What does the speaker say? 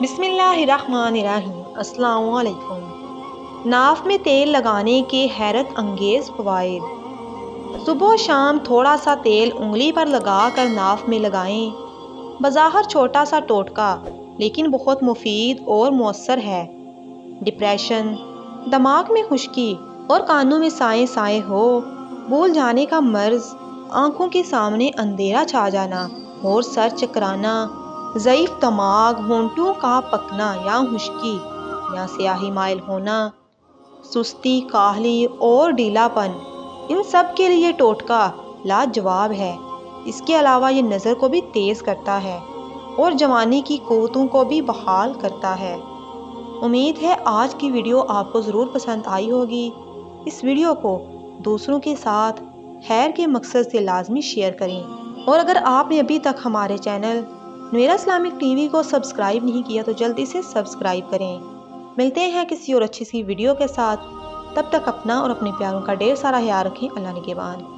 بسم اللہ الرحمن الرحیم۔ السلام علیکم۔ ناف میں تیل لگانے کے حیرت انگیز فوائد۔ صبح و شام تھوڑا سا تیل انگلی پر لگا کر ناف میں لگائیں۔ بظاہر چھوٹا سا ٹوٹکا لیکن بہت مفید اور مؤثر ہے۔ ڈپریشن، دماغ میں خشکی اور کانوں میں سائیں سائیں ہو، بھول جانے کا مرض، آنکھوں کے سامنے اندھیرا چھا جانا اور سر چکرانا، ضعیف دماغ، ہونٹوں کا پکنا یا خشکی یا سیاہی مائل ہونا، سستی، کاہلی اور ڈھیلا پن، ان سب کے لیے ٹوٹکا لاجواب ہے۔ اس کے علاوہ یہ نظر کو بھی تیز کرتا ہے اور جوانی کی قوتوں کو بھی بحال کرتا ہے۔ امید ہے آج کی ویڈیو آپ کو ضرور پسند آئی ہوگی۔ اس ویڈیو کو دوسروں کے ساتھ خیر کے مقصد سے لازمی شیئر کریں، اور اگر آپ نے ابھی تک ہمارے channel Naveera Islamic T V کو سبسکرائب نہیں کیا تو جلدی سے سبسکرائب کریں۔ ملتے ہیں کسی اور اچھی سی ویڈیو کے ساتھ، تب تک اپنا اور اپنے پیاروں کا ڈھیر سارا خیال رکھیں۔ اللہ نگہبان۔